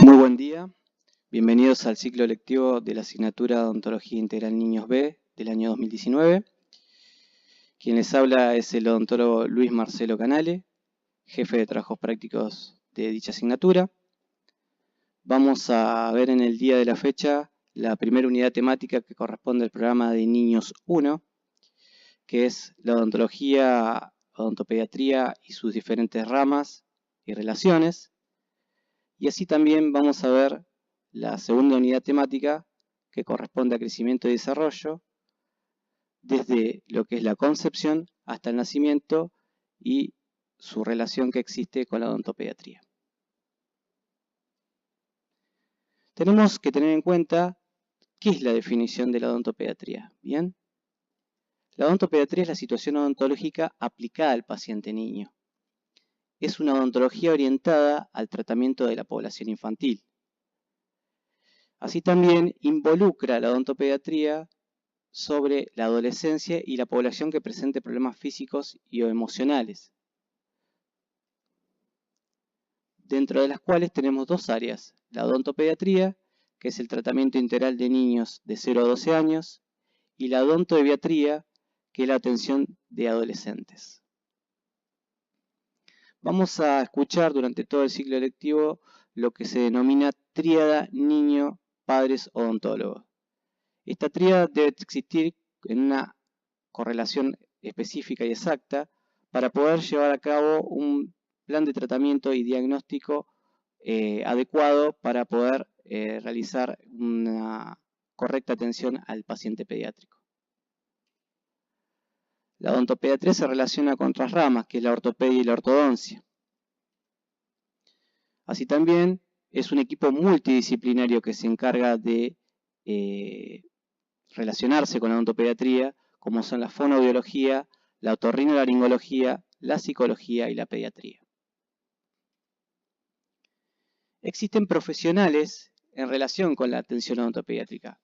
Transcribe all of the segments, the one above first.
Muy buen día, bienvenidos al ciclo lectivo de la asignatura de Odontología Integral Niños B del año 2019. Quien les habla es el odontólogo Luis Marcelo Canale, jefe de trabajos prácticos de dicha asignatura. Vamos a ver en el día de la fecha la primera unidad temática que corresponde al programa de Niños 1, que es la odontología, odontopediatría y sus diferentes ramas y relaciones. Y así también vamos a ver la segunda unidad temática que corresponde a crecimiento y desarrollo, desde lo que es la concepción hasta el nacimiento y su relación que existe con la odontopediatría. Tenemos que tener en cuenta qué es la definición de la odontopediatría. ¿Bien? La odontopediatría es la situación odontológica aplicada al paciente niño. Es una odontología orientada al tratamiento de la población infantil. Así también involucra la odontopediatría sobre la adolescencia y la población que presente problemas físicos y o emocionales, dentro de las cuales tenemos dos áreas: la odontopediatría, que es el tratamiento integral de niños de 0 a 12 años, y la odontopediatría, que es la atención de adolescentes. Vamos a escuchar durante todo el ciclo lectivo lo que se denomina tríada niño-padres odontólogos. Esta tríada debe existir en una correlación específica y exacta para poder llevar a cabo un plan de tratamiento y diagnóstico adecuado para poder realizar una correcta atención al paciente pediátrico. La odontopediatría se relaciona con otras ramas, que es la ortopedia y la ortodoncia. Así también es un equipo multidisciplinario que se encarga de relacionarse con la odontopediatría, como son la fonoaudiología, la otorrinolaringología, la psicología y la pediatría. Existen profesionales en relación con la atención odontopediátrica.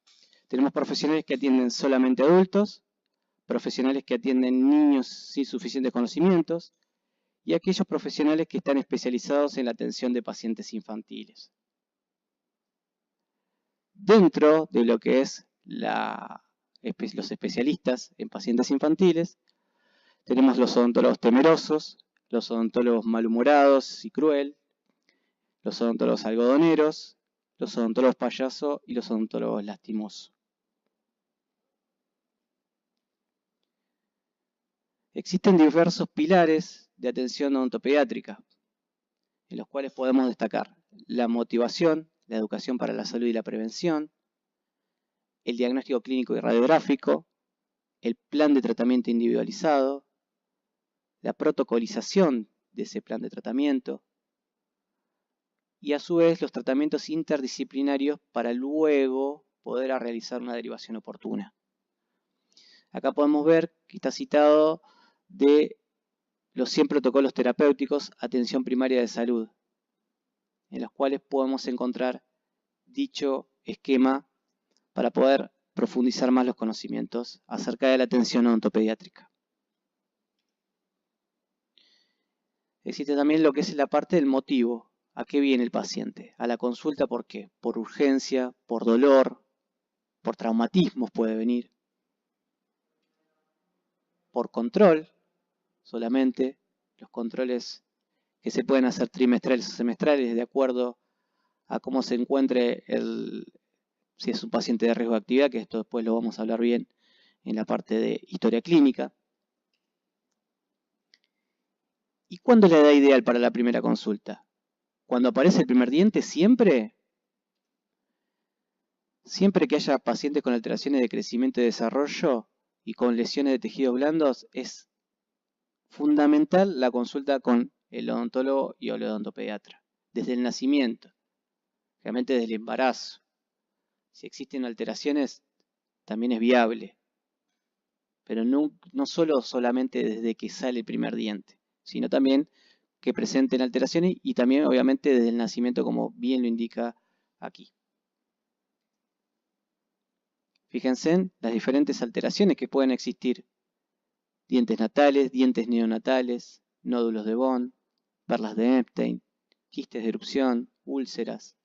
Tenemos profesionales que atienden solamente adultos, profesionales que atienden niños sin suficientes conocimientos y aquellos profesionales que están especializados en la atención de pacientes infantiles. Dentro de lo que es los especialistas en pacientes infantiles, tenemos los odontólogos temerosos, los odontólogos malhumorados y cruel, los odontólogos algodoneros, los odontólogos payaso y los odontólogos lastimosos. Existen diversos pilares de atención odontopediátrica, en los cuales podemos destacar la motivación, la educación para la salud y la prevención, el diagnóstico clínico y radiográfico, el plan de tratamiento individualizado, la protocolización de ese plan de tratamiento y a su vez los tratamientos interdisciplinarios para luego poder realizar una derivación oportuna. Acá podemos ver que está citado de los 100 protocolos terapéuticos atención primaria de salud, en los cuales podemos encontrar dicho esquema para poder profundizar más los conocimientos acerca de la atención odontopediátrica. Existe también lo que es la parte del motivo. ¿A qué viene el paciente? A la consulta, ¿por qué? Por urgencia, por dolor, por traumatismos puede venir, por control solamente, los controles que se pueden hacer trimestrales o semestrales de acuerdo a cómo se encuentre si es un paciente de riesgo de actividad, que esto después lo vamos a hablar bien en la parte de historia clínica. ¿Y cuándo es la edad ideal para la primera consulta? ¿Cuando aparece el primer diente? ¿Siempre? Siempre que haya pacientes con alteraciones de crecimiento y desarrollo y con lesiones de tejidos blandos, es fundamental la consulta con el odontólogo y el odontopediatra, desde el nacimiento, realmente desde el embarazo. Si existen alteraciones, también es viable, pero no solamente desde que sale el primer diente, sino también que presenten alteraciones y también obviamente desde el nacimiento, como bien lo indica aquí. Fíjense en las diferentes alteraciones que pueden existir: dientes natales, dientes neonatales, nódulos de Bond, perlas de Epstein, quistes de erupción, úlceras,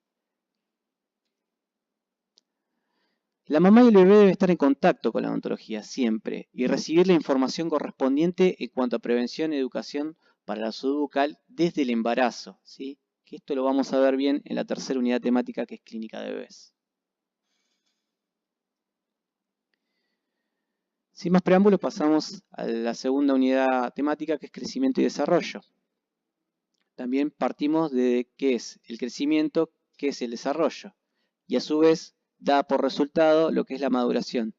La mamá y el bebé deben estar en contacto con la odontología siempre y recibir la información correspondiente en cuanto a prevención y educación para la salud bucal desde el embarazo, ¿sí? Que esto lo vamos a ver bien en la tercera unidad temática, que es clínica de bebés. Sin más preámbulos, pasamos a la segunda unidad temática, que es crecimiento y desarrollo. También partimos de qué es el crecimiento, qué es el desarrollo, y a su vez da por resultado lo que es la maduración.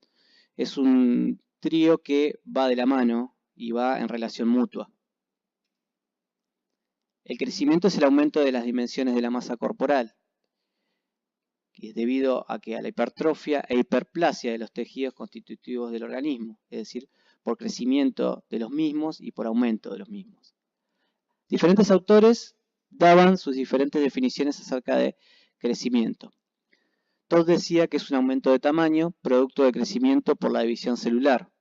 Es un trío que va de la mano y va en relación mutua. El crecimiento es el aumento de las dimensiones de la masa corporal, que es debido a la hipertrofia e hiperplasia de los tejidos constitutivos del organismo, es decir, por crecimiento de los mismos y por aumento de los mismos. Diferentes autores daban sus diferentes definiciones acerca de crecimiento. Todd decía que es un aumento de tamaño, producto de crecimiento por la división celular.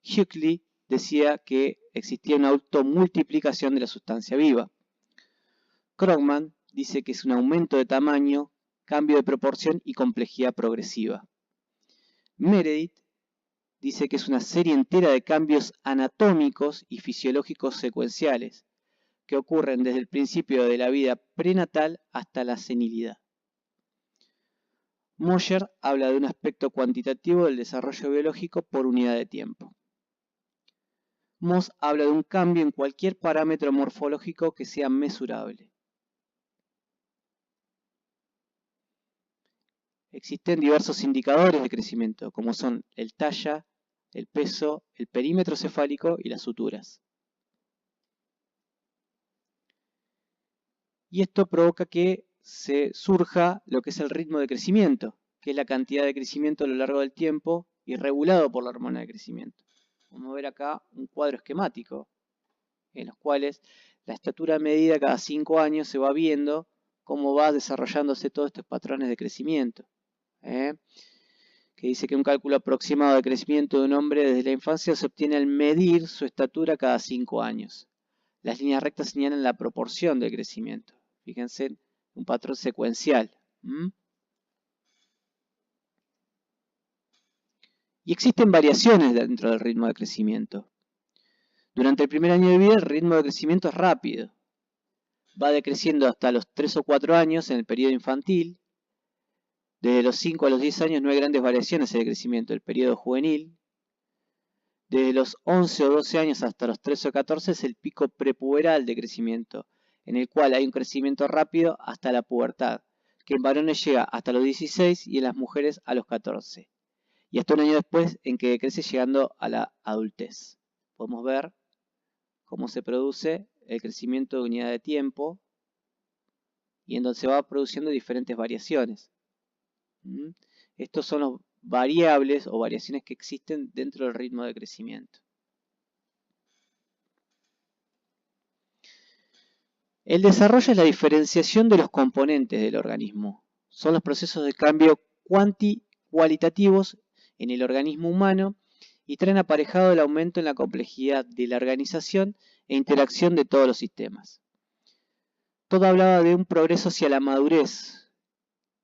Huxley decía que existía una automultiplicación de la sustancia viva. Krogman dice que es un aumento de tamaño, cambio de proporción y complejidad progresiva. Meredith dice que es una serie entera de cambios anatómicos y fisiológicos secuenciales que ocurren desde el principio de la vida prenatal hasta la senilidad. Moyer habla de un aspecto cuantitativo del desarrollo biológico por unidad de tiempo. Moss habla de un cambio en cualquier parámetro morfológico que sea mesurable. Existen diversos indicadores de crecimiento, como son el talla, el peso, el perímetro cefálico y las suturas. Y esto provoca que se surja lo que es el ritmo de crecimiento, que es la cantidad de crecimiento a lo largo del tiempo y regulado por la hormona de crecimiento. Vamos a ver acá un cuadro esquemático en los cuales la estatura medida cada 5 años se va viendo cómo va desarrollándose todos estos patrones de crecimiento. Que dice que un cálculo aproximado de crecimiento de un hombre desde la infancia se obtiene al medir su estatura cada 5 años. Las líneas rectas señalan la proporción del crecimiento. Fíjense, un patrón secuencial. Y existen variaciones dentro del ritmo de crecimiento. Durante el primer año de vida el ritmo de crecimiento es rápido. Va decreciendo hasta los 3 o 4 años en el periodo infantil. Desde los 5 a los 10 años no hay grandes variaciones en el crecimiento del periodo juvenil. Desde los 11 o 12 años hasta los 13 o 14 es el pico prepuberal de crecimiento, en el cual hay un crecimiento rápido hasta la pubertad, que en varones llega hasta los 16 y en las mujeres a los 14. Y hasta un año después en que decrece llegando a la adultez. Podemos ver cómo se produce el crecimiento de unidad de tiempo y en donde se va produciendo diferentes variaciones. Estos son los variables o variaciones que existen dentro del ritmo de crecimiento. El desarrollo es la diferenciación de los componentes del organismo. Son los procesos de cambio cualitativos en el organismo humano y traen aparejado el aumento en la complejidad de la organización e interacción de todos los sistemas. Todo hablaba de un progreso hacia la madurez,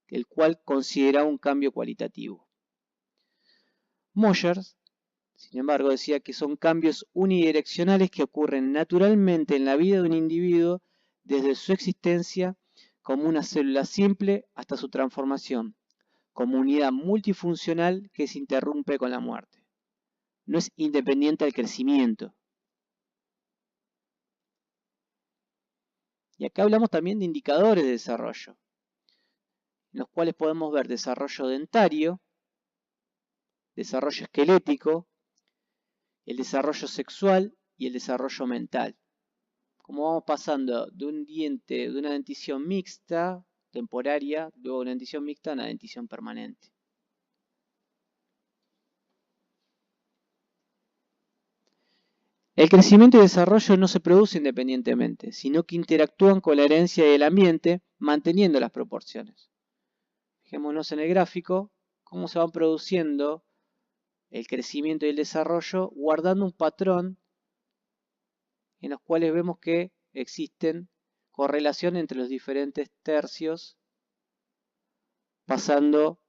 el cual consideraba un cambio cualitativo. Moyer, sin embargo, decía que son cambios unidireccionales que ocurren naturalmente en la vida de un individuo desde su existencia como una célula simple hasta su transformación, como unidad multifuncional que se interrumpe con la muerte. No es independiente al crecimiento. Y acá hablamos también de indicadores de desarrollo, en los cuales podemos ver desarrollo dentario, desarrollo esquelético, el desarrollo sexual y el desarrollo mental. Como vamos pasando de un diente, de una dentición mixta, temporaria, luego una dentición mixta a una dentición permanente. El crecimiento y desarrollo no se produce independientemente, sino que interactúan con la herencia y el ambiente, manteniendo las proporciones. Fijémonos en el gráfico, cómo se van produciendo el crecimiento y el desarrollo, guardando un patrón en los cuales vemos que existen correlación entre los diferentes tercios, pasando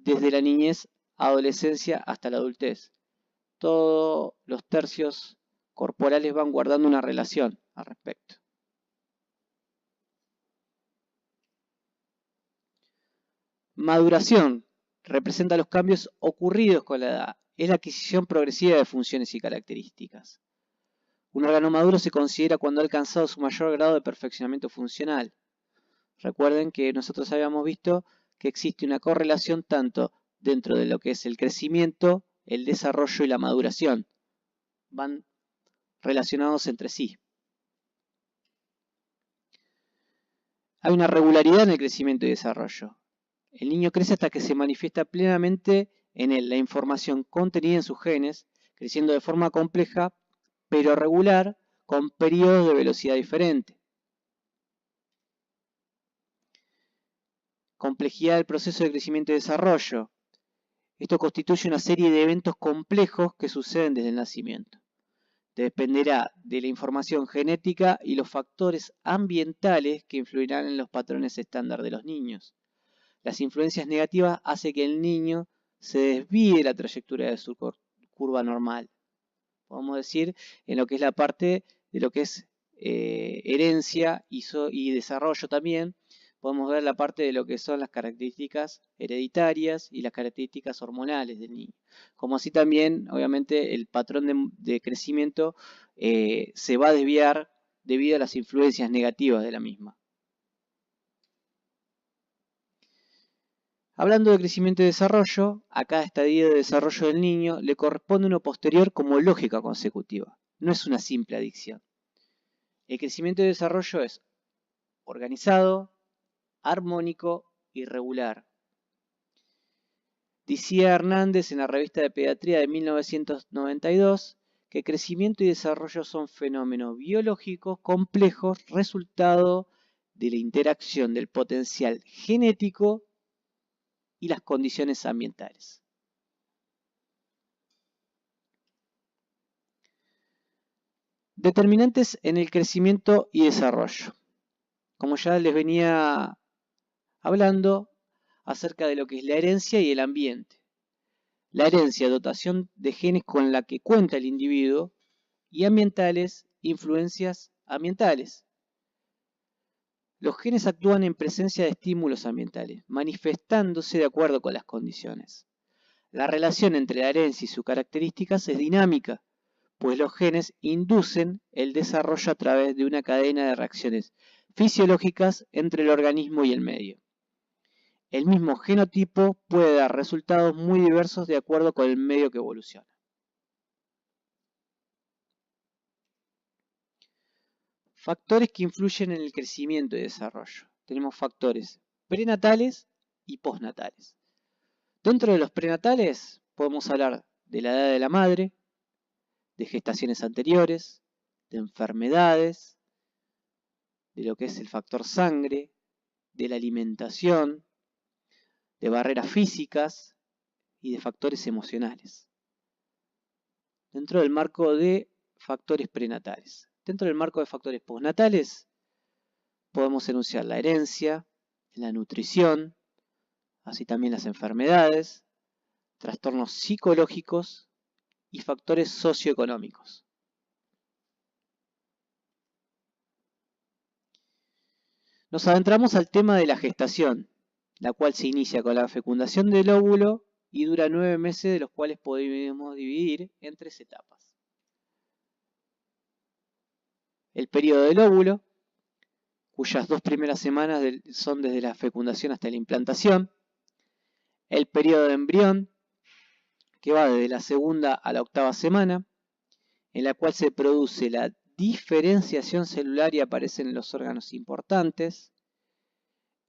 desde la niñez, adolescencia hasta la adultez. Todos los tercios corporales van guardando una relación al respecto. Maduración representa los cambios ocurridos con la edad. Es la adquisición progresiva de funciones y características. Un órgano maduro se considera cuando ha alcanzado su mayor grado de perfeccionamiento funcional. Recuerden que nosotros habíamos visto que existe una correlación tanto dentro de lo que es el crecimiento, el desarrollo y la maduración. Van relacionados entre sí. Hay una regularidad en el crecimiento y desarrollo. El niño crece hasta que se manifiesta plenamente en él la información contenida en sus genes, creciendo de forma compleja, pero regular, con periodos de velocidad diferente. Complejidad del proceso de crecimiento y desarrollo. Esto constituye una serie de eventos complejos que suceden desde el nacimiento. Dependerá de la información genética y los factores ambientales que influirán en los patrones estándar de los niños. Las influencias negativas hacen que el niño se desvíe de la trayectoria de su curva normal. Podemos decir en lo que es la parte de lo que es herencia y desarrollo también. Podemos ver la parte de lo que son las características hereditarias y las características hormonales del niño. Como así también, obviamente, el patrón de crecimiento se va a desviar debido a las influencias negativas de la misma. Hablando de crecimiento y desarrollo, a cada estadio de desarrollo del niño le corresponde uno posterior como lógica consecutiva. No es una simple adicción. El crecimiento y desarrollo es organizado, armónico y regular. Decía Hernández en la revista de Pediatría de 1992 que crecimiento y desarrollo son fenómenos biológicos complejos resultado de la interacción del potencial genético y las condiciones ambientales. Determinantes en el crecimiento y desarrollo. Como ya les venía hablando acerca de lo que es la herencia y el ambiente. La herencia, dotación de genes con la que cuenta el individuo, y ambientales, influencias ambientales. Los genes actúan en presencia de estímulos ambientales, manifestándose de acuerdo con las condiciones. La relación entre la herencia y sus características es dinámica, pues los genes inducen el desarrollo a través de una cadena de reacciones fisiológicas entre el organismo y el medio. El mismo genotipo puede dar resultados muy diversos de acuerdo con el medio que evoluciona. Factores que influyen en el crecimiento y desarrollo. Tenemos factores prenatales y postnatales. Dentro de los prenatales podemos hablar de la edad de la madre, de gestaciones anteriores, de enfermedades, de lo que es el factor sangre, de la alimentación, de barreras físicas y de factores emocionales. Dentro del marco de factores prenatales. Dentro del marco de factores postnatales podemos enunciar la herencia, la nutrición, así también las enfermedades, trastornos psicológicos y factores socioeconómicos. Nos adentramos al tema de la gestación, la cual se inicia con la fecundación del óvulo y dura 9 meses, de los cuales podemos dividir en 3 etapas. El periodo del óvulo, cuyas 2 primeras semanas son desde la fecundación hasta la implantación. El periodo de embrión, que va desde la segunda a la 8ª semana, en la cual se produce la diferenciación celular y aparecen los órganos importantes.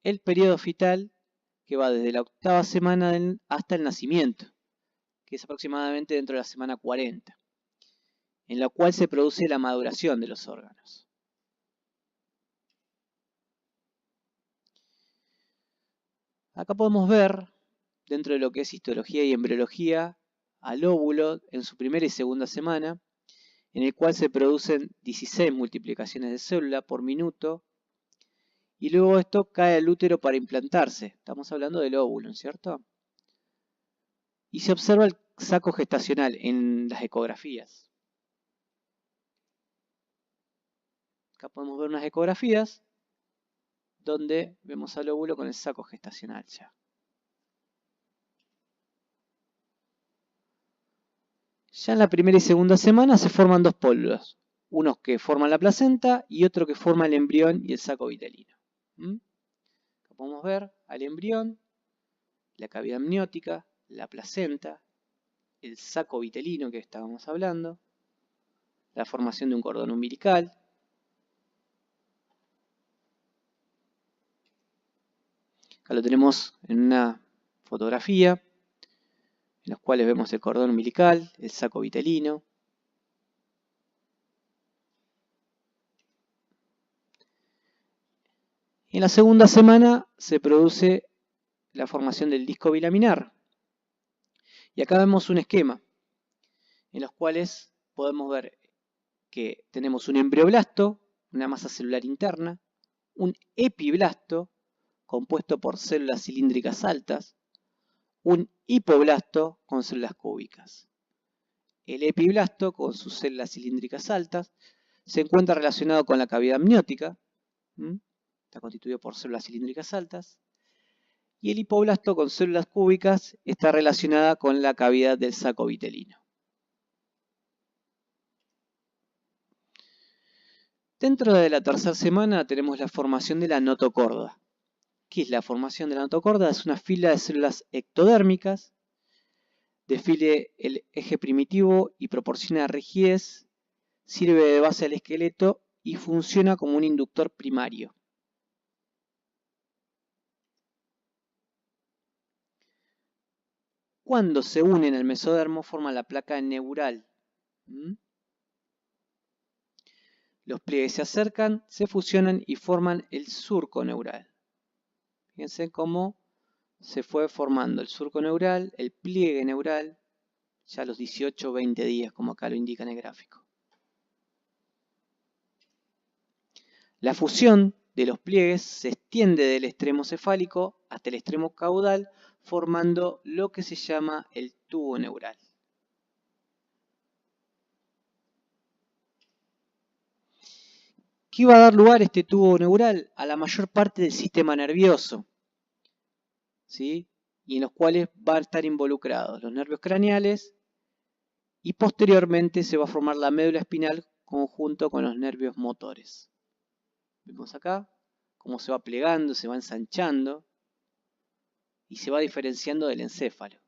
El periodo fetal, que va desde la 8ª semana hasta el nacimiento, que es aproximadamente dentro de la semana 40, en la cual se produce la maduración de los órganos. Acá podemos ver, dentro de lo que es histología y embriología, al óvulo en su primera y segunda semana, en el cual se producen 16 multiplicaciones de célula por minuto, y luego esto cae al útero para implantarse. Estamos hablando del óvulo, ¿cierto? y se observa el saco gestacional en las ecografías. Acá podemos ver unas ecografías donde vemos al óvulo con el saco gestacional ya. Ya en la primera y segunda semana se forman dos pólulos, unos que forman la placenta y otro que forma el embrión y el saco vitelino. Acá podemos ver al embrión, la cavidad amniótica, la placenta, el saco vitelino que estábamos hablando, la formación de un cordón umbilical. Acá lo tenemos en una fotografía, en los cuales vemos el cordón umbilical, el saco vitelino. En la segunda semana se produce la formación del disco bilaminar. Y acá vemos un esquema en los cuales podemos ver que tenemos un embrioblasto, una masa celular interna, un epiblasto compuesto por células cilíndricas altas, un hipoblasto con células cúbicas. El epiblasto, con sus células cilíndricas altas, se encuentra relacionado con la cavidad amniótica, está constituido por células cilíndricas altas, y el hipoblasto con células cúbicas está relacionada con la cavidad del saco vitelino. Dentro de la tercera semana tenemos la formación de la notocorda. ¿Qué es la formación de la notocorda? Es una fila de células ectodérmicas, define el eje primitivo y proporciona rigidez, sirve de base al esqueleto y funciona como un inductor primario. Cuando se unen al mesodermo forman la placa neural. Los pliegues se acercan, se fusionan y forman el surco neural. Fíjense cómo se fue formando el surco neural, el pliegue neural, ya a los 18 o 20 días, como acá lo indica en el gráfico. La fusión de los pliegues se extiende del extremo cefálico hasta el extremo caudal, formando lo que se llama el tubo neural. ¿Qué va a dar lugar este tubo neural? A la mayor parte del sistema nervioso, ¿sí? Y en los cuales van a estar involucrados los nervios craneales y posteriormente se va a formar la médula espinal conjunto con los nervios motores. Vemos acá cómo se va plegando, se va ensanchando y se va diferenciando del encéfalo.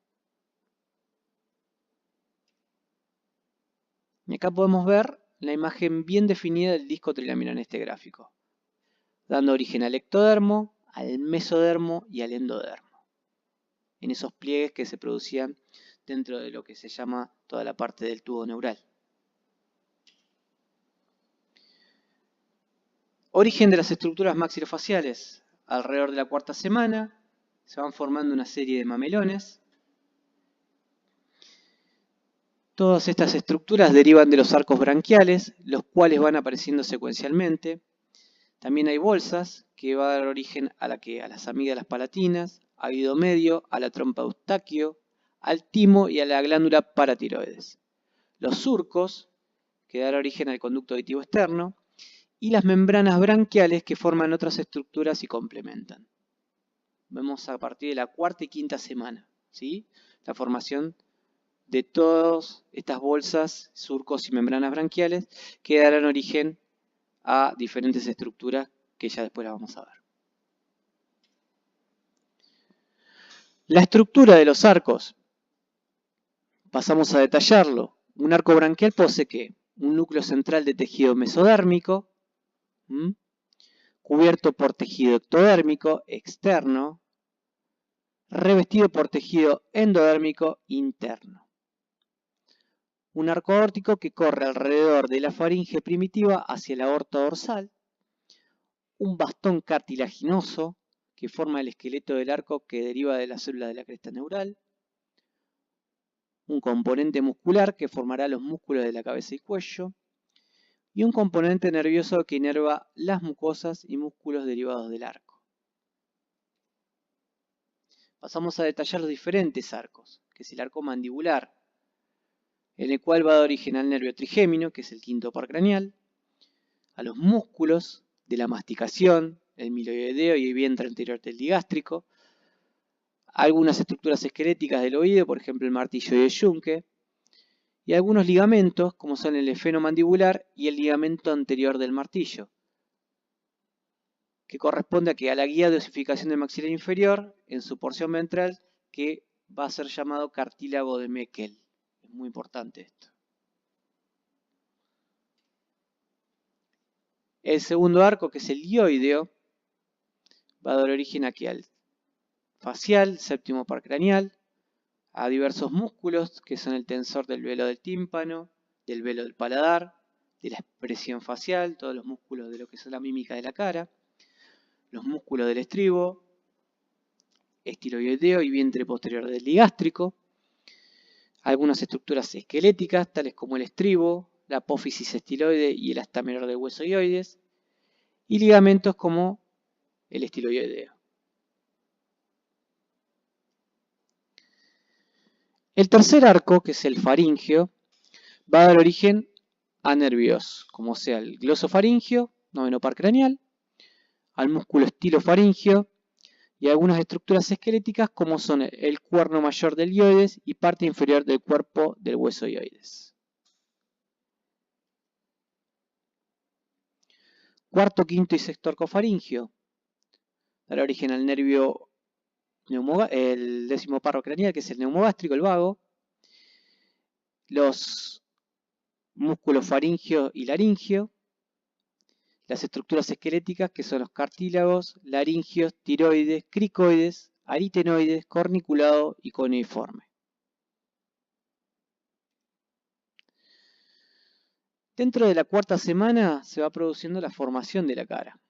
Y acá podemos ver la imagen bien definida del disco trilamino en este gráfico, dando origen al ectodermo, al mesodermo y al endodermo, en esos pliegues que se producían dentro de lo que se llama toda la parte del tubo neural. Origen de las estructuras maxilofaciales. Alrededor de la cuarta semana se van formando una serie de mamelones. Todas estas estructuras derivan de los arcos branquiales, los cuales van apareciendo secuencialmente. También hay bolsas que van a dar origen a las amígdalas palatinas, al oído medio, a la trompa de Eustaquio, al timo y a la glándula paratiroides. Los surcos, que dan origen al conducto auditivo externo, y las membranas branquiales que forman otras estructuras y complementan. Vemos a partir de la cuarta y quinta semana, ¿sí? La formación de todas estas bolsas, surcos y membranas branquiales que darán origen a diferentes estructuras que ya después las vamos a ver. La estructura de los arcos, pasamos a detallarlo. Un arco branquial posee ¿qué? Un núcleo central de tejido mesodérmico, cubierto por tejido ectodérmico externo, revestido por tejido endodérmico interno. Un arco aórtico que corre alrededor de la faringe primitiva hacia la aorta dorsal, un bastón cartilaginoso que forma el esqueleto del arco que deriva de la célula de la cresta neural, un componente muscular que formará los músculos de la cabeza y cuello, y un componente nervioso que inerva las mucosas y músculos derivados del arco. Pasamos a detallar los diferentes arcos que es el arco mandibular, en el cual va a dar origen al nervio trigémino, que es el quinto par craneal, a los músculos de la masticación, el miloideo y el vientre anterior del digástrico, algunas estructuras esqueléticas del oído, por ejemplo el martillo y el yunque, y algunos ligamentos, como son el efeno mandibular y el ligamento anterior del martillo, que corresponde a la guía de osificación del maxilar inferior en su porción ventral, que va a ser llamado cartílago de Meckel. Es muy importante esto. El segundo arco, que es el dioideo, va a dar origen aquí al facial, séptimo par craneal, a diversos músculos que son el tensor del velo del tímpano, del velo del paladar, de la expresión facial, todos los músculos de lo que es la mímica de la cara, los músculos del estribo, estiloideo y vientre posterior del digástrico, algunas estructuras esqueléticas tales como el estribo, la apófisis estiloide y el asta menor del hueso ioides, y ligamentos como el estiloideo. El tercer arco, que es el faríngeo, va a dar origen a nervios, como sea el glosofaríngeo, noveno par craneal, al músculo estilofaríngeo y algunas estructuras esqueléticas como son el cuerno mayor del ioides y parte inferior del cuerpo del hueso ioides. Cuarto, quinto y sexto arco faríngeo dará origen al nervio, el décimo parro craneal, que es el neumogástrico, el vago, los músculos faríngeo y laríngeo, las estructuras esqueléticas que son los cartílagos, laringios, tiroides, cricoides, aritenoides, corniculado y cuneiforme. Dentro de la cuarta semana se va produciendo la formación de la cara.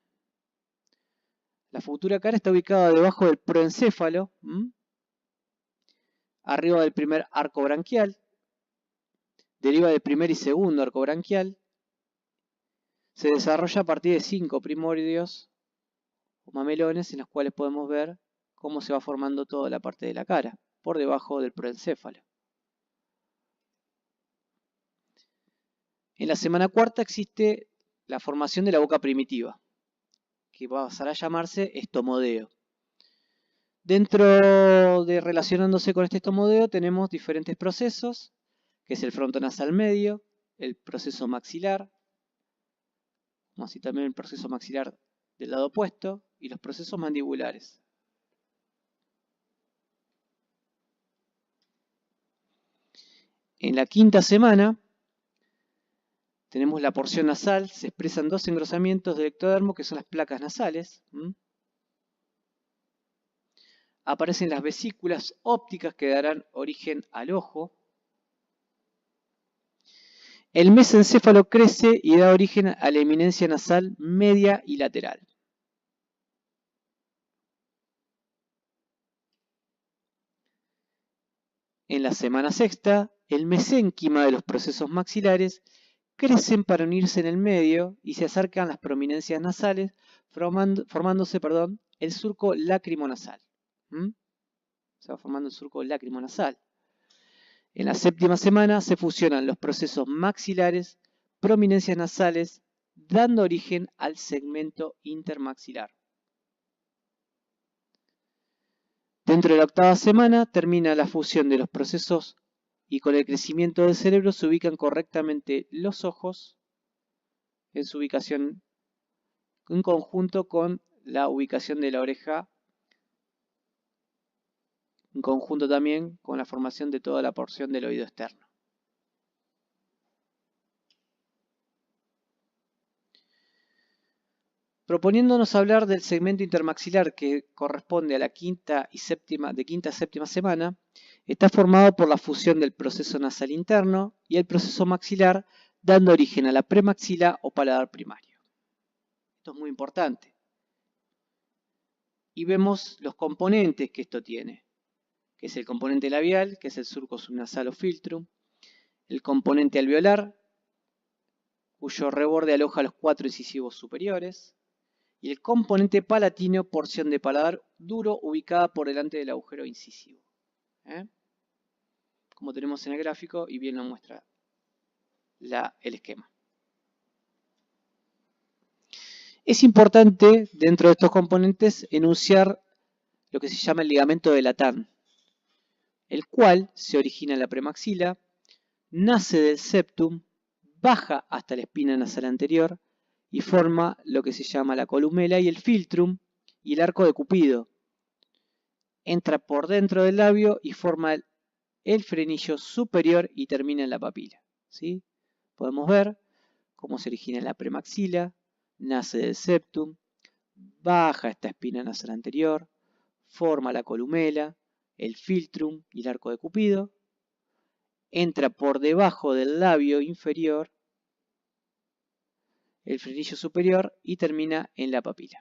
La futura cara está ubicada debajo del proencéfalo, arriba del primer arco branquial, deriva del primer y segundo arco branquial, se desarrolla a partir de 5 primordios o mamelones en los cuales podemos ver cómo se va formando toda la parte de la cara, por debajo del proencéfalo. En la semana cuarta existe la formación de la boca primitiva, que va a pasar a llamarse estomodeo. Dentro de relacionándose con este estomodeo tenemos diferentes procesos, que es el frontonasal medio, el proceso maxilar, como así también el proceso maxilar del lado opuesto, y los procesos mandibulares. En la quinta semana tenemos la porción nasal, se expresan dos engrosamientos del ectodermo que son las placas nasales. Aparecen las vesículas ópticas que darán origen al ojo. El mesencéfalo crece y da origen a la eminencia nasal media y lateral. En la semana sexta, el mesénquima de los procesos maxilares crecen para unirse en el medio y se acercan las prominencias nasales, formándose el surco lacrimonasal. Se va formando el surco lacrimonasal. En la séptima semana se fusionan los procesos maxilares, prominencias nasales, dando origen al segmento intermaxilar. Dentro de la octava semana termina la fusión de los procesos y con el crecimiento del cerebro se ubican correctamente los ojos en su ubicación en conjunto con la ubicación de la oreja, en conjunto también con la formación de toda la porción del oído externo. Proponiéndonos hablar del segmento intermaxilar que corresponde a la quinta a séptima semana, está formado por la fusión del proceso nasal interno y el proceso maxilar, dando origen a la premaxila o paladar primario. Esto es muy importante. Y vemos los componentes que esto tiene, que es el componente labial, que es el surco subnasal o filtrum, el componente alveolar, cuyo reborde aloja los 4 incisivos superiores, y el componente palatino, porción de paladar duro ubicada por delante del agujero incisivo. como tenemos en el gráfico y bien lo muestra el esquema. Es importante dentro de estos componentes enunciar lo que se llama el ligamento de Latán, el cual se origina en la premaxila, nace del septum, baja hasta la espina nasal anterior y forma lo que se llama la columela y el filtrum y el arco de Cupido. Entra por dentro del labio y forma el frenillo superior y termina en la papila, ¿sí? Podemos ver cómo se origina en la premaxila, nace del septum, baja esta espina nasal anterior, forma la columela, el filtrum y el arco de Cupido, entra por debajo del labio inferior, el frenillo superior y termina en la papila.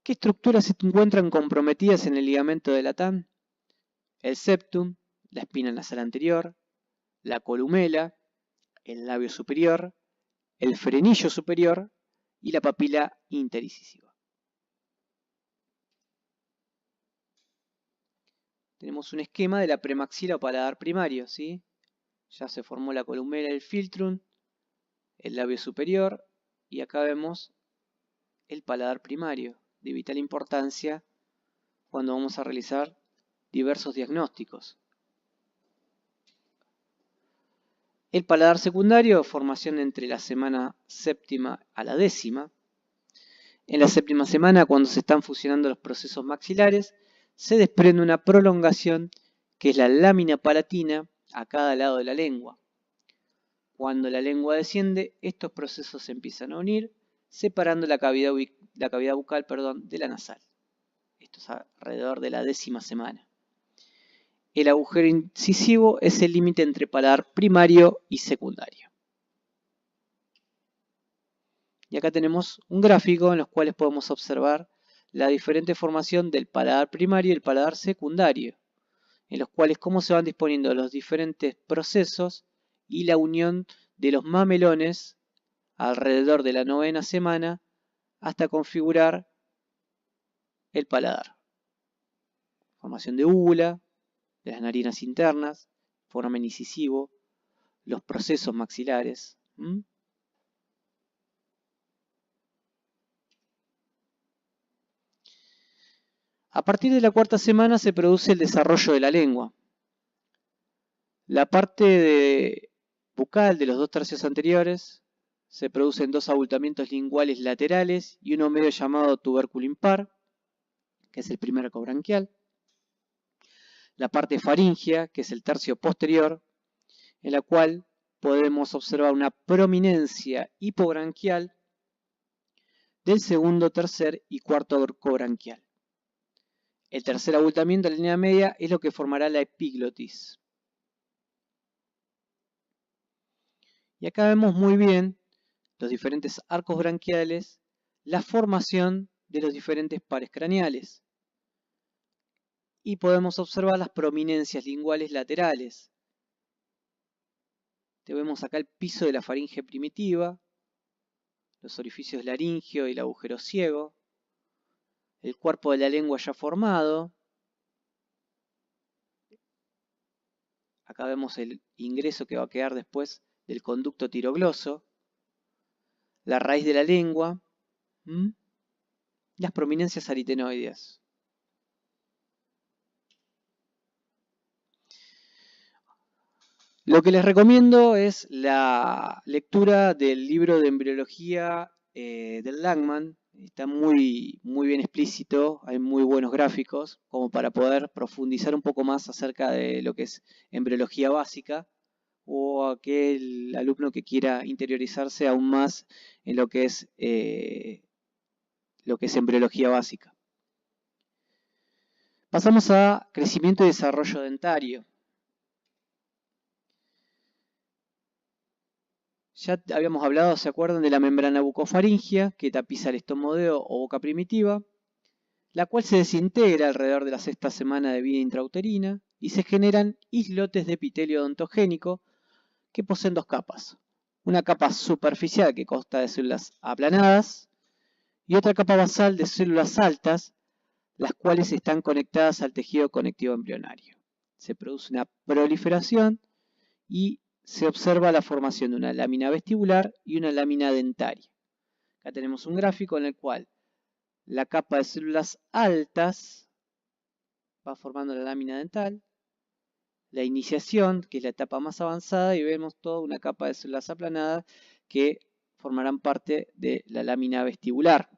¿Qué estructuras se encuentran comprometidas en el ligamento de Latán? El septum, la espina nasal anterior, la columela, el labio superior, el frenillo superior y la papila interincisiva. Tenemos un esquema de la premaxila o paladar primario, ¿sí? Ya se formó la columela, el filtrum, el labio superior y acá vemos el paladar primario, de vital importancia cuando vamos a realizar diversos diagnósticos. El paladar secundario, formación entre la semana séptima a la 10ª. En la 7ª semana, cuando se están fusionando los procesos maxilares, se desprende una prolongación que es la lámina palatina a cada lado de la lengua. Cuando la lengua desciende, estos procesos se empiezan a unir, separando la cavidad bucal de la nasal. Esto es alrededor de la 10ª semana. El agujero incisivo es el límite entre paladar primario y secundario. Y acá tenemos un gráfico en los cuales podemos observar la diferente formación del paladar primario y el paladar secundario, en los cuales cómo se van disponiendo los diferentes procesos y la unión de los mamelones alrededor de la 9ª semana hasta configurar el paladar. Formación de úvula, de las narinas internas, foramen incisivo, los procesos maxilares. A partir de la 4ª semana se produce el desarrollo de la lengua. La parte bucal de los 2 tercios anteriores se producen 2 abultamientos linguales laterales y uno medio llamado tubérculo impar, que es el primer arco branquial. La parte faríngea, que es el tercio posterior, en la cual podemos observar una prominencia hipobranquial del segundo, tercer y cuarto arco branquial. El tercer abultamiento de la línea media es lo que formará la epiglotis. Y acá vemos muy bien los diferentes arcos branquiales, la formación de los diferentes pares craneales. Y podemos observar las prominencias linguales laterales. Vemos acá el piso de la faringe primitiva, los orificios laringio y el agujero ciego, el cuerpo de la lengua ya formado. Acá vemos el ingreso que va a quedar después del conducto tirogloso, la raíz de la lengua, las prominencias aritenoideas. Lo que les recomiendo es la lectura del libro de embriología del Langman. Está muy bien explícito, hay muy buenos gráficos como para poder profundizar un poco más acerca de lo que es embriología básica o aquel alumno que quiera interiorizarse aún más en lo que es embriología básica. Pasamos a crecimiento y desarrollo dentario. Ya habíamos hablado, ¿se acuerdan?, de la membrana bucofaringia que tapiza el estomodeo o boca primitiva, la cual se desintegra alrededor de la 6ª semana de vida intrauterina y se generan islotes de epitelio odontogénico que poseen 2 capas. Una capa superficial que consta de células aplanadas y otra capa basal de células altas las cuales están conectadas al tejido conectivo embrionario. Se produce una proliferación y se observa la formación de una lámina vestibular y una lámina dentaria. Acá tenemos un gráfico en el cual la capa de células altas va formando la lámina dental, la iniciación, que es la etapa más avanzada, y vemos toda una capa de células aplanadas que formarán parte de la lámina vestibular.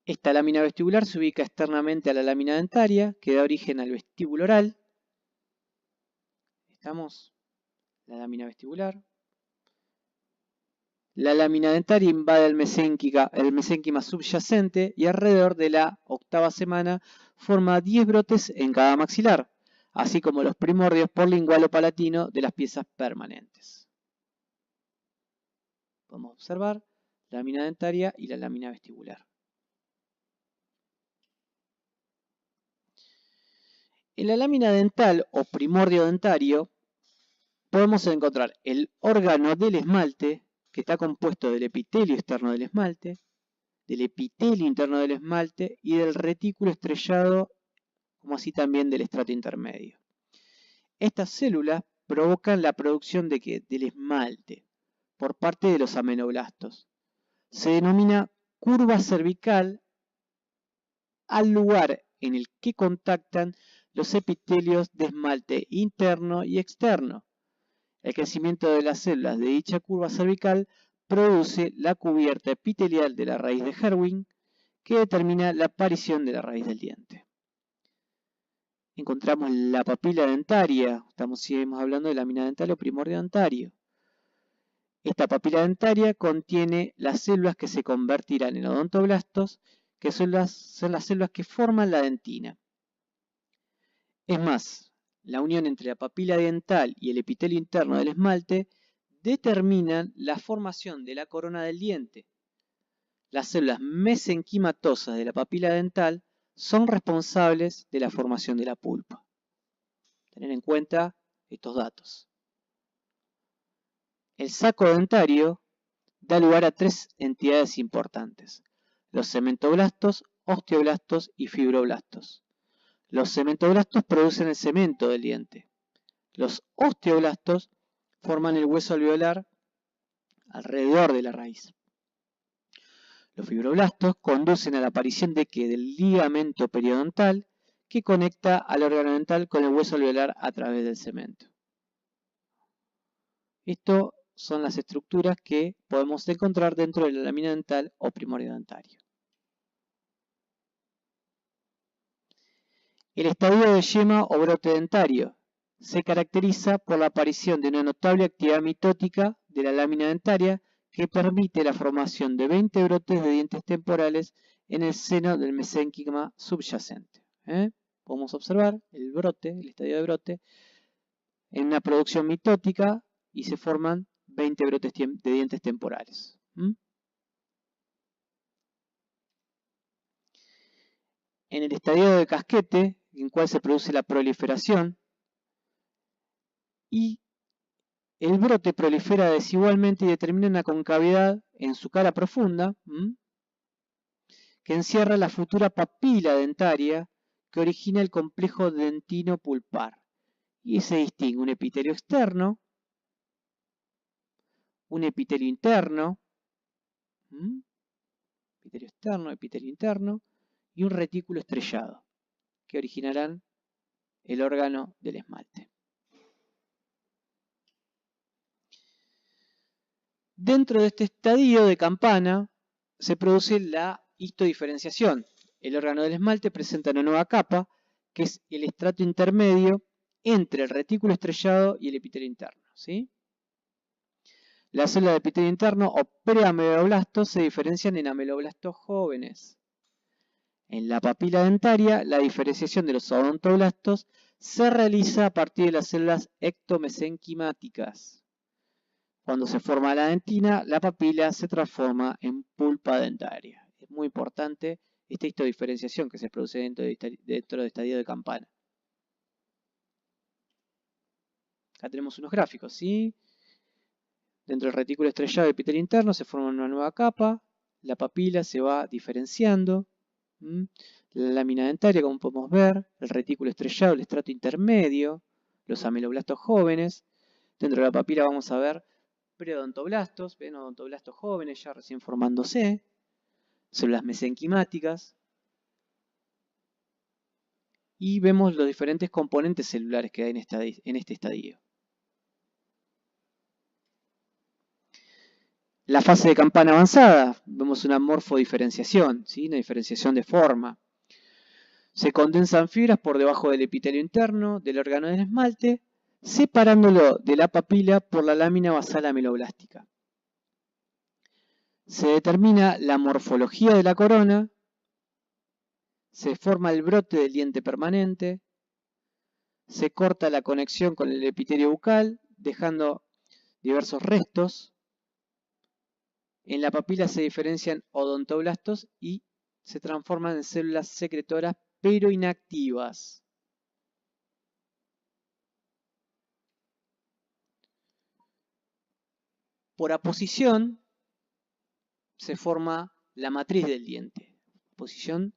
Esta lámina vestibular se ubica externamente a la lámina dentaria, que da origen al vestíbulo oral. Estamos, la lámina vestibular. La lámina dentaria invade el mesénquima subyacente y alrededor de la octava semana forma 10 brotes en cada maxilar, así como los primordios por lingual o palatino de las piezas permanentes. Podemos observar la lámina dentaria y la lámina vestibular. En la lámina dental o primordio dentario podemos encontrar el órgano del esmalte, que está compuesto del epitelio externo del esmalte, del epitelio interno del esmalte y del retículo estrellado, como así también del estrato intermedio. Estas células provocan la producción del esmalte por parte de los amenoblastos. Se denomina curva cervical al lugar en el que contactan los epitelios de esmalte interno y externo. El crecimiento de las células de dicha curva cervical produce la cubierta epitelial de la raíz de Herwin, que determina la aparición de la raíz del diente. Encontramos la papila dentaria, seguimos hablando de lámina dental o primordio dentario. Esta papila dentaria contiene las células que se convertirán en odontoblastos, que son las células que forman la dentina. Es más, la unión entre la papila dental y el epitelio interno del esmalte determinan la formación de la corona del diente. Las células mesenquimatosas de la papila dental son responsables de la formación de la pulpa. Tener en cuenta estos datos. El saco dentario da lugar a 3 entidades importantes: los cementoblastos, osteoblastos y fibroblastos. Los cementoblastos producen el cemento del diente. Los osteoblastos forman el hueso alveolar alrededor de la raíz. Los fibroblastos conducen a la aparición del ligamento periodontal que conecta al órgano dental con el hueso alveolar a través del cemento. Esto son las estructuras que podemos encontrar dentro de la lámina dental o primordio dentario. El estadio de yema o brote dentario se caracteriza por la aparición de una notable actividad mitótica de la lámina dentaria que permite la formación de 20 brotes de dientes temporales en el seno del mesénquima subyacente. Podemos observar el brote, el estadio de brote, en una producción mitótica y se forman 20 brotes de dientes temporales. En el estadio de casquete, en el cual se produce la proliferación, y el brote prolifera desigualmente y determina una concavidad en su cara profunda, que encierra la futura papila dentaria que origina el complejo dentino pulpar. Y se distingue un epitelio externo, un epitelio interno, epitelio interno, y un retículo estrellado, que originarán el órgano del esmalte. Dentro de este estadio de campana se produce la histodiferenciación. El órgano del esmalte presenta una nueva capa, que es el estrato intermedio entre el retículo estrellado y el epitelio interno, ¿sí? Las células de epitelio interno o preameloblastos se diferencian en ameloblastos jóvenes. En la papila dentaria, la diferenciación de los odontoblastos se realiza a partir de las células ectomesenquimáticas. Cuando se forma la dentina, la papila se transforma en pulpa dentaria. Es muy importante esta histodiferenciación que se produce dentro del estadio de campana. Acá tenemos unos gráficos, ¿sí? Dentro del retículo estrellado del epitelio interno se forma una nueva capa, la papila se va diferenciando. La lámina dentaria, como podemos ver, el retículo estrellado, el estrato intermedio, los ameloblastos jóvenes. Dentro de la papila vamos a ver preodontoblastos, ven, odontoblastos jóvenes ya recién formándose, células mesenquimáticas, y vemos los diferentes componentes celulares que hay en este estadio. La fase de campana avanzada, vemos una morfodiferenciación, ¿sí? Una diferenciación de forma. Se condensan fibras por debajo del epitelio interno del órgano del esmalte, separándolo de la papila por la lámina basal ameloblástica. Se determina la morfología de la corona, se forma el brote del diente permanente, se corta la conexión con el epitelio bucal, dejando diversos restos. En la papila se diferencian odontoblastos y se transforman en células secretoras pero inactivas. Por aposición se forma la matriz del diente, posición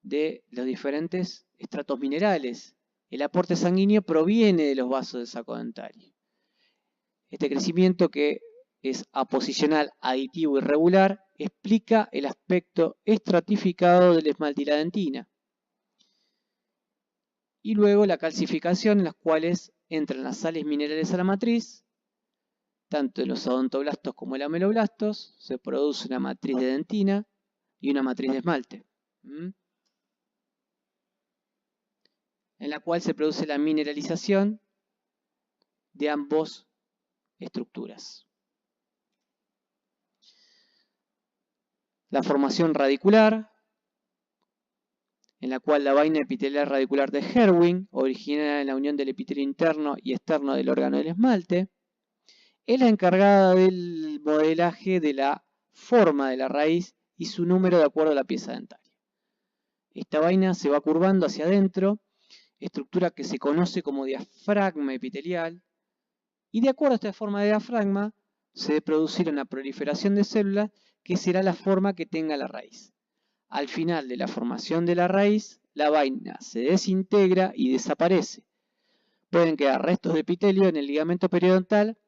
de los diferentes estratos minerales. El aporte sanguíneo proviene de los vasos del saco dentario. Este crecimiento, que es aposicional, aditivo y regular, explica el aspecto estratificado del esmalte y la dentina. Y luego la calcificación, en las cuales entran las sales minerales a la matriz. Tanto en los odontoblastos como en los ameloblastos se produce una matriz de dentina y una matriz de esmalte, en la cual se produce la mineralización de ambas estructuras. La formación radicular, en la cual la vaina epitelial radicular de Herwin, originada en la unión del epitelio interno y externo del órgano del esmalte, es la encargada del modelaje de la forma de la raíz y su número de acuerdo a la pieza dentaria. Esta vaina se va curvando hacia adentro, estructura que se conoce como diafragma epitelial, y de acuerdo a esta forma de diafragma se producirá una proliferación de células que será la forma que tenga la raíz. Al final de la formación de la raíz, la vaina se desintegra y desaparece. Pueden quedar restos de epitelio en el ligamento periodontal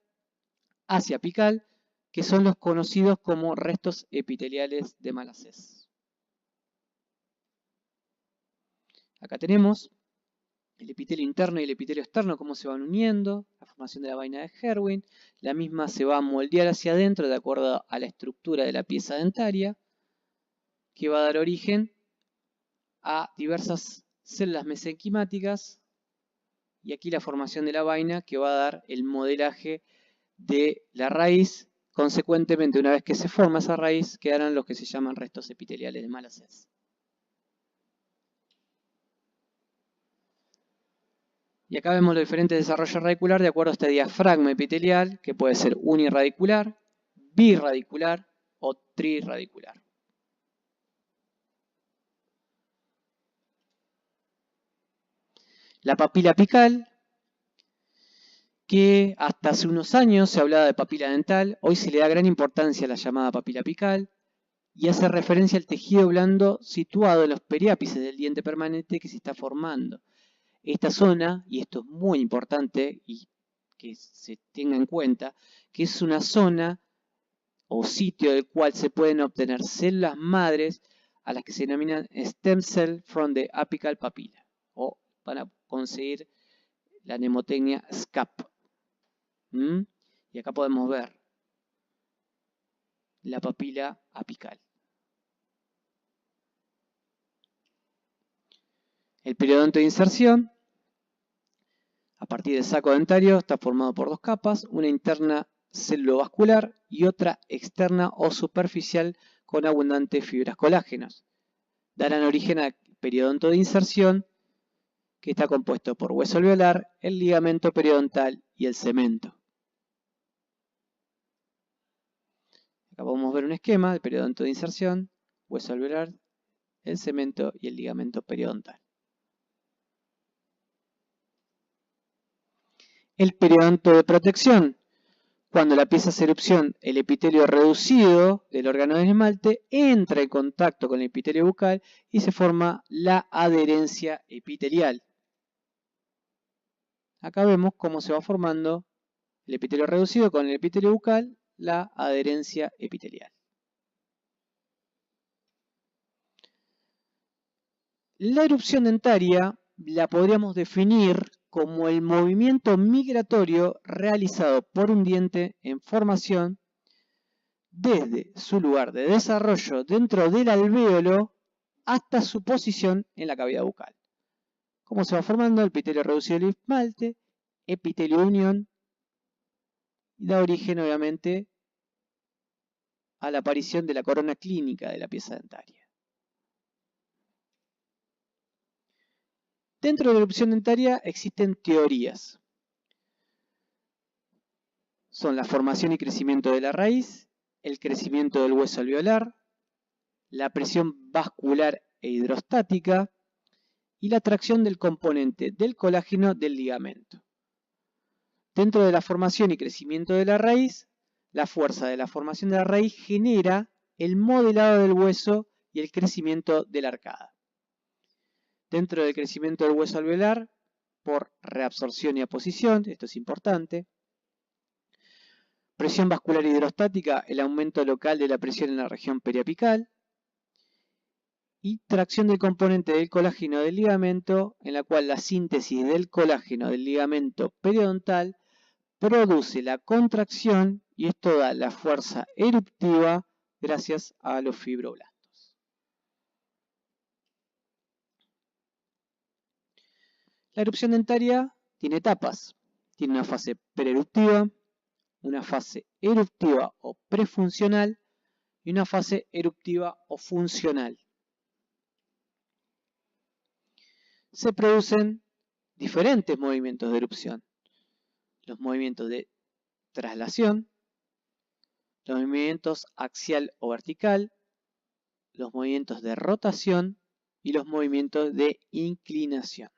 hacia apical, que son los conocidos como restos epiteliales de Malassez. Acá tenemos el epitelio interno y el epitelio externo, cómo se van uniendo, la formación de la vaina de Herwin. La misma se va a moldear hacia adentro de acuerdo a la estructura de la pieza dentaria, que va a dar origen a diversas células mesenquimáticas, y aquí la formación de la vaina, que va a dar el modelaje de la raíz. Consecuentemente, una vez que se forma esa raíz, quedarán los que se llaman restos epiteliales de Malassez. Y acá vemos los diferentes desarrollos radiculares de acuerdo a este diafragma epitelial, que puede ser uniradicular, biradicular o triradicular. La papila apical, que hasta hace unos años se hablaba de papila dental, hoy se le da gran importancia a la llamada papila apical y hace referencia al tejido blando situado en los periápices del diente permanente que se está formando. Esta zona, y esto es muy importante y que se tenga en cuenta, que es una zona o sitio del cual se pueden obtener células madres a las que se denominan stem cell from the apical papilla, o para conseguir la mnemotecnia SCAP. Y acá podemos ver la papila apical. El periodonto de inserción, a partir del saco dentario, está formado por dos capas, una interna celulovascular y otra externa o superficial con abundantes fibras colágenas. Darán origen al periodonto de inserción, que está compuesto por hueso alveolar, el ligamento periodontal y el cemento. Acá podemos ver un esquema del periodonto de inserción, hueso alveolar, el cemento y el ligamento periodontal. El periodonto de protección Cuando la pieza hace erupción, el epitelio reducido del órgano del esmalte entra en contacto con el epitelio bucal y se forma la adherencia epitelial. Acá vemos cómo se va formando el epitelio reducido con el epitelio bucal, la adherencia epitelial. La erupción dentaria la podríamos definir como el movimiento migratorio realizado por un diente en formación desde su lugar de desarrollo dentro del alvéolo hasta su posición en la cavidad bucal. ¿Cómo se va formando? El epitelio reducido del esmalte, epitelio de unión, y da origen obviamente a la aparición de la corona clínica de la pieza dentaria. Dentro de la erupción dentaria existen teorías. Son la formación y crecimiento de la raíz, el crecimiento del hueso alveolar, la presión vascular e hidrostática y la tracción del componente del colágeno del ligamento. Dentro de la formación y crecimiento de la raíz, la fuerza de la formación de la raíz genera el modelado del hueso y el crecimiento de la arcada. Dentro del crecimiento del hueso alveolar, por reabsorción y aposición, esto es importante. Presión vascular hidrostática, el aumento local de la presión en la región periapical. Y tracción del componente del colágeno del ligamento, en la cual la síntesis del colágeno del ligamento periodontal produce la contracción y esto da la fuerza eruptiva gracias a los fibroblastos. La erupción dentaria tiene etapas. Tiene una fase preeruptiva, una fase eruptiva o prefuncional y una fase eruptiva o funcional. Se producen diferentes movimientos de erupción. Los movimientos de traslación, los movimientos axial o vertical, los movimientos de rotación y los movimientos de inclinación.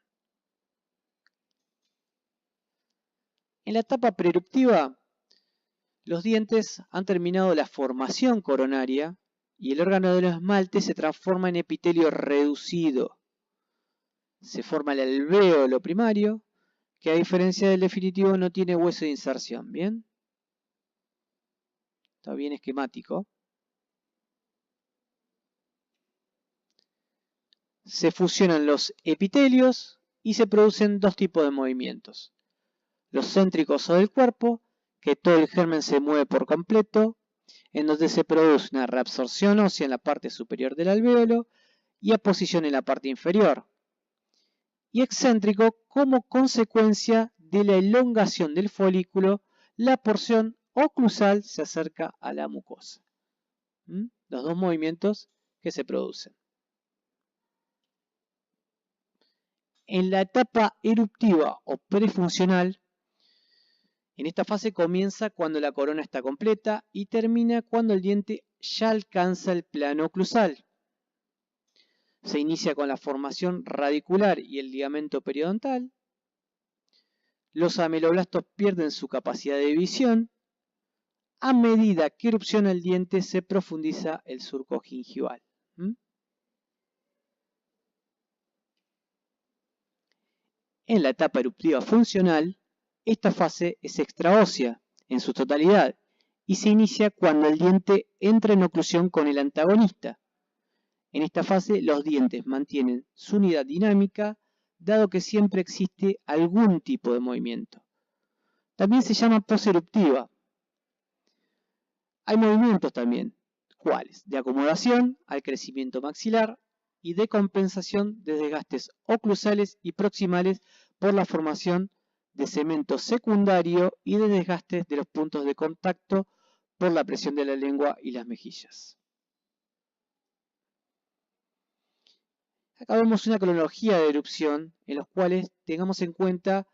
En la etapa preeruptiva, los dientes han terminado la formación coronaria y el órgano del esmalte se transforma en epitelio reducido. Se forma el alvéolo primario, que a diferencia del definitivo no tiene hueso de inserción, ¿bien? Está bien esquemático. Se fusionan los epitelios y se producen dos tipos de movimientos. Los céntricos o del cuerpo, que todo el germen se mueve por completo, en donde se produce una reabsorción ósea en la parte superior del alvéolo y aposición en la parte inferior. Y excéntrico como consecuencia de la elongación del folículo, la porción oclusal se acerca a la mucosa. Los dos movimientos que se producen. En la etapa eruptiva o prefuncional, en esta fase comienza cuando la corona está completa y termina cuando el diente ya alcanza el plano oclusal. Se inicia con la formación radicular y el ligamento periodontal. Los ameloblastos pierden su capacidad de visión. A medida que erupciona el diente se profundiza el surco gingival. En la etapa eruptiva funcional, esta fase es extraósea en su totalidad y se inicia cuando el diente entra en oclusión con el antagonista. En esta fase los dientes mantienen su unidad dinámica, dado que siempre existe algún tipo de movimiento. También se llama poseruptiva. Hay movimientos también, ¿cuáles? De acomodación al crecimiento maxilar y de compensación de desgastes oclusales y proximales por la formación de cemento secundario y de desgastes de los puntos de contacto por la presión de la lengua y las mejillas. Acá vemos una cronología de erupción en los cuales tengamos en cuenta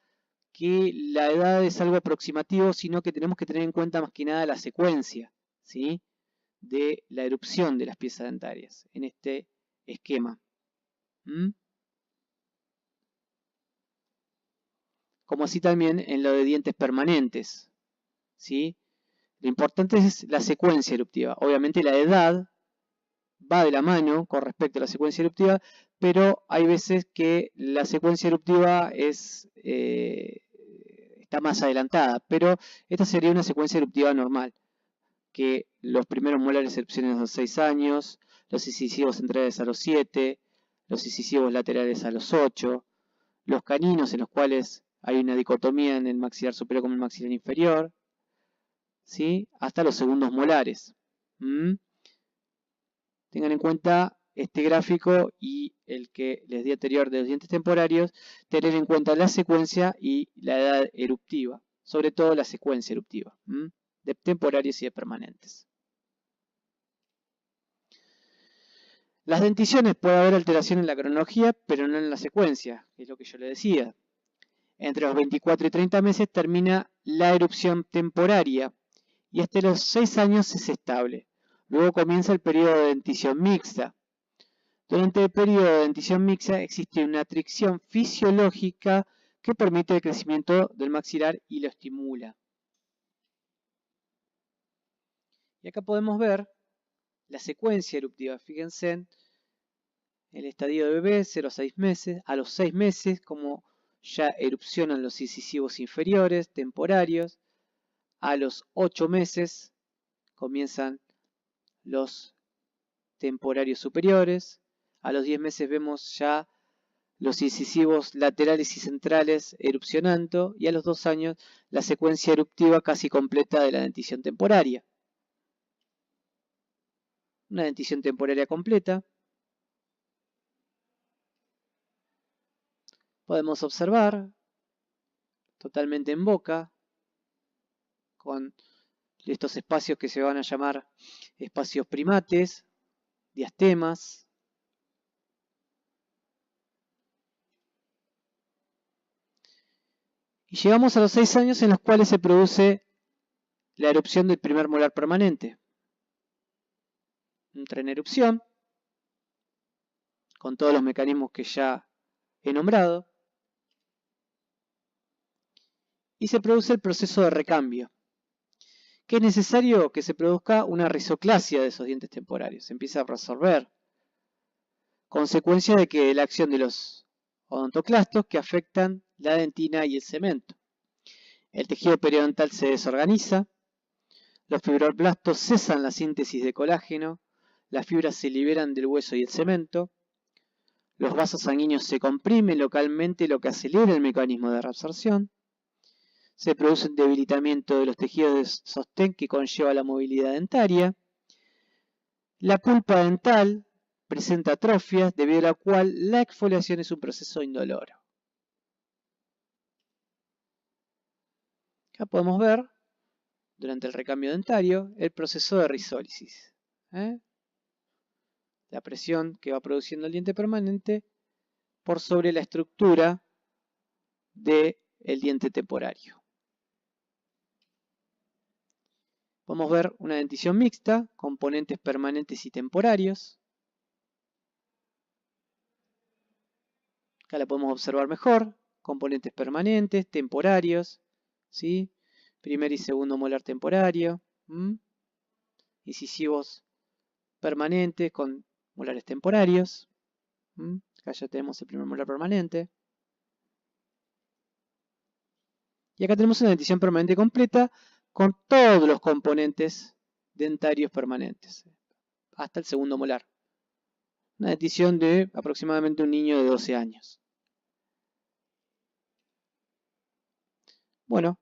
que la edad es algo aproximativo, sino que tenemos que tener en cuenta más que nada la secuencia, ¿sí?, de la erupción de las piezas dentarias en este esquema. Como así también en lo de dientes permanentes, ¿sí? Lo importante es la secuencia eruptiva. Obviamente la edad va de la mano con respecto a la secuencia eruptiva, pero hay veces que la secuencia eruptiva está más adelantada, pero esta sería una secuencia eruptiva normal, que los primeros molares erupcionen a los 6 años, los incisivos centrales a los 7, los incisivos laterales a los 8, los caninos en los cuales hay una dicotomía en el maxilar superior como el maxilar inferior, ¿sí? Hasta los segundos molares. Tengan en cuenta este gráfico y el que les di anterior de los dientes temporarios, tener en cuenta la secuencia y la edad eruptiva, sobre todo la secuencia eruptiva, de temporarios y de permanentes. Las denticiones puede haber alteración en la cronología, pero no en la secuencia, que es lo que yo le decía. Entre los 24 y 30 meses termina la erupción temporaria y hasta los 6 años es estable. Luego comienza el periodo de dentición mixta. Durante el periodo de dentición mixta existe una tricción fisiológica que permite el crecimiento del maxilar y lo estimula. Y acá podemos ver la secuencia eruptiva. Fíjense en el estadio de bebé, 0 a 6 meses. A los 6 meses, como ya erupcionan los incisivos inferiores, temporarios. A los 8 meses comienzan los temporarios superiores. A los 10 meses vemos ya los incisivos laterales y centrales erupcionando, y a los 2 años la secuencia eruptiva casi completa de la dentición temporaria. Una dentición temporaria completa. Podemos observar totalmente en boca, con estos espacios que se van a llamar espacios primates, diastemas. Y llegamos a los 6 años en los cuales se produce la erupción del primer molar permanente. Entra en erupción, con todos los mecanismos que ya he nombrado, y se produce el proceso de recambio, que es necesario que se produzca una risoclasia de esos dientes temporarios, se empieza a resorber, consecuencia de que la acción de los odontoclastos que afectan la dentina y el cemento. El tejido periodontal se desorganiza, los fibroblastos cesan la síntesis de colágeno, las fibras se liberan del hueso y el cemento, los vasos sanguíneos se comprimen localmente, lo que acelera el mecanismo de reabsorción, se produce un debilitamiento de los tejidos de sostén que conlleva la movilidad dentaria, la pulpa dental presenta atrofias debido a la cual la exfoliación es un proceso indoloro. Acá podemos ver, durante el recambio dentario, el proceso de risólisis. La presión que va produciendo el diente permanente por sobre la estructura del diente temporario. Podemos ver una dentición mixta, componentes permanentes y temporarios. Acá la podemos observar mejor, componentes permanentes, temporarios, ¿sí? Primer y segundo molar temporario, incisivos permanentes con molares temporarios. Acá ya tenemos el primer molar permanente. Y acá tenemos una dentición permanente completa con todos los componentes dentarios permanentes, hasta el segundo molar. Una dentición de aproximadamente un niño de 12 años. Bueno,